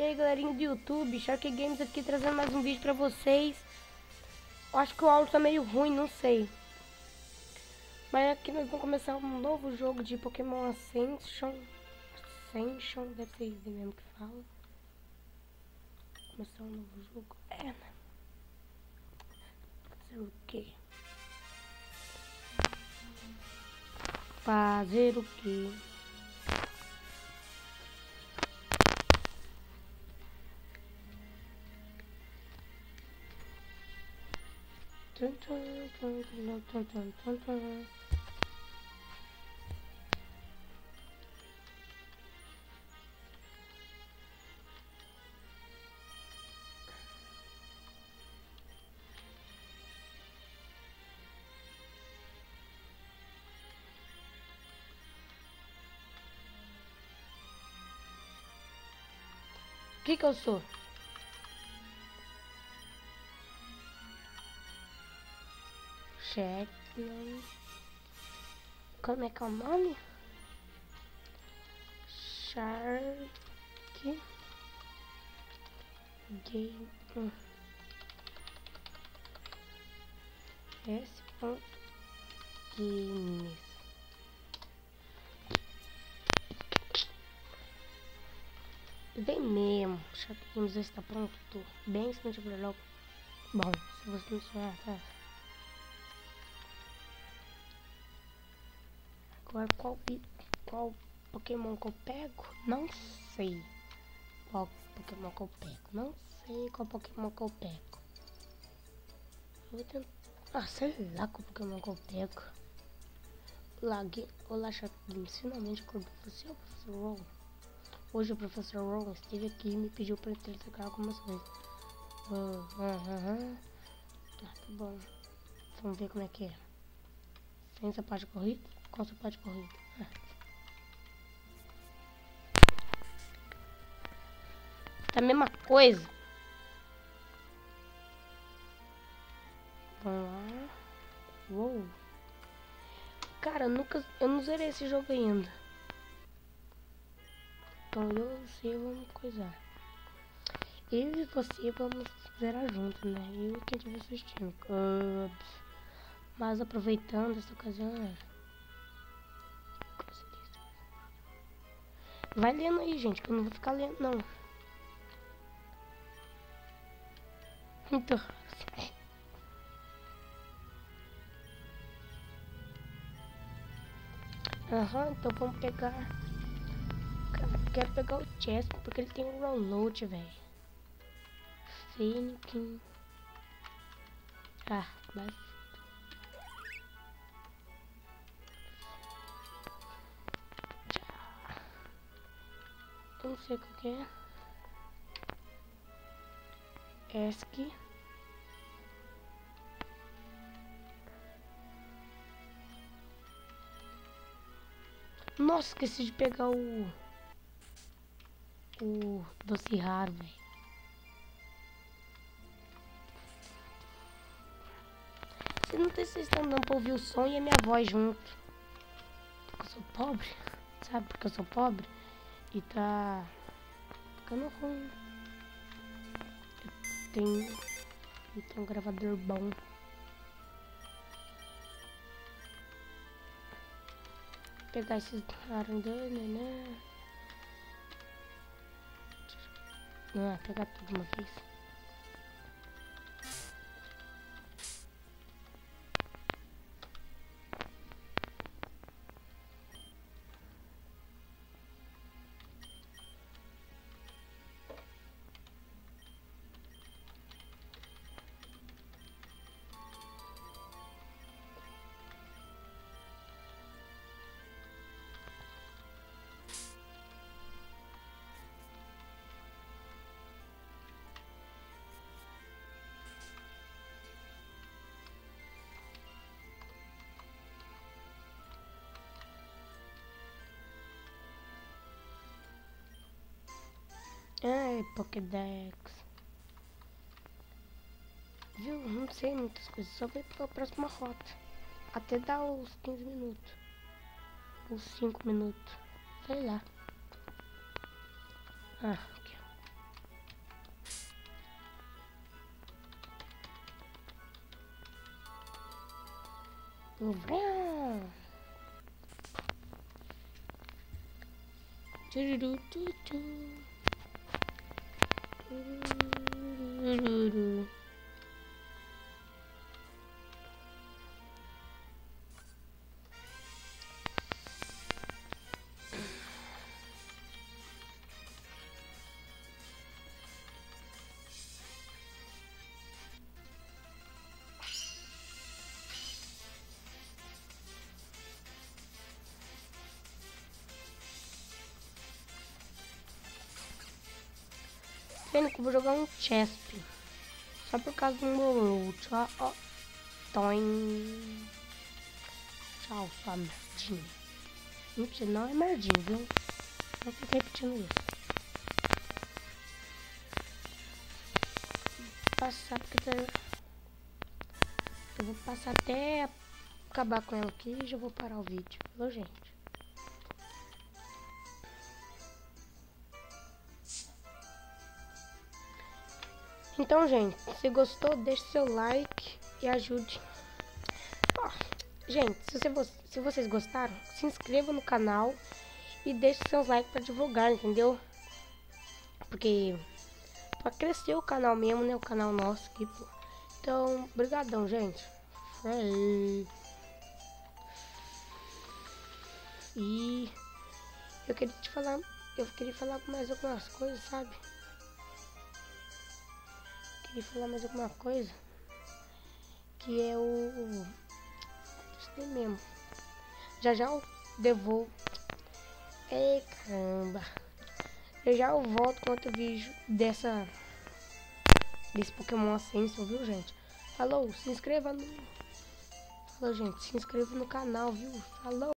E aí, galerinha do YouTube, Shark Games aqui trazendo mais um vídeo pra vocês. Eu acho que o áudio tá meio ruim, não sei. Mas aqui nós vamos começar um novo jogo de Pokémon Ascension. Ascension, deve ser isso mesmo que fala. Começar um novo jogo. Né? Fazer o quê? Fazer o quê? O que eu sou? Shetland. Como é que é o nome? Shark Game S.Games. Bem mesmo, Shark Games está pronto. Bem, se não tiver logo. Bom, se você não tiver, tá. Agora qual Pokémon que eu pego? Não sei. Qual Pokémon que eu pego? Não sei qual Pokémon que eu pego. Eu vou tentar. Ah, sei lá qual Pokémon que eu pego. Olá, Shark Games. Finalmente acordou você, o Professor Ron. Hoje o Professor Ron esteve aqui e me pediu para entregar algumas coisas. Tá bom. Vamos ver como é que é. Sem sapato de corrida? Com sapato de corrida. É a mesma coisa. Vamos lá. Uou. Cara, eu não zerei esse jogo ainda. Então eu e você vamos coisar. Eu e você vamos zerar junto, né? Eu e quem estiver assistindo. Mas aproveitando essa ocasião. Vai lendo aí, gente, que eu não vou ficar lendo, não. Então. Então vamos pegar. Quero pegar o Chess, porque ele tem um download, velho. Fênix. Mas... Eu não sei o que é. ESC. Nossa, esqueci de pegar o doce raro, velho. Não sei se vocês estão dando pra ouvir o som e a minha voz junto. Porque eu sou pobre, sabe? Porque eu sou pobre e tá ficando ruim. Eu tenho um gravador bom. Pegar esses arandana, né? Pegar tudo de uma vez. Pokédex. Viu? Não sei muitas coisas. Só vou pra próxima rota. Até dar os 15 minutos. Os 5 minutos. Sei lá. Aqui. Sendo que eu vou jogar um chesp. Só por causa do meu tchau, ó. Toin. Tchau, sua merdinha. Mentira, não é merdinha, viu? Não fico repetindo isso. Passar porque eu vou passar até acabar com ela aqui e já vou parar o vídeo, viu, gente? Então, gente, se gostou, deixe seu like e ajude. Ó, gente, se vocês gostaram, se inscreva no canal e deixe seus likes para divulgar, entendeu? Porque pra crescer o canal mesmo, né? O canal nosso aqui, pô. Então, brigadão, gente. E eu queria falar mais algumas coisas, sabe? Queria falar mais alguma coisa. Que é o... Isso daí mesmo. Já eu devolvo. Ei, caramba. Já eu volto com outro vídeo desse Pokémon Ascension, viu, gente? Falou, se inscreva no... Falou, gente, se inscreva no canal, viu? Falou.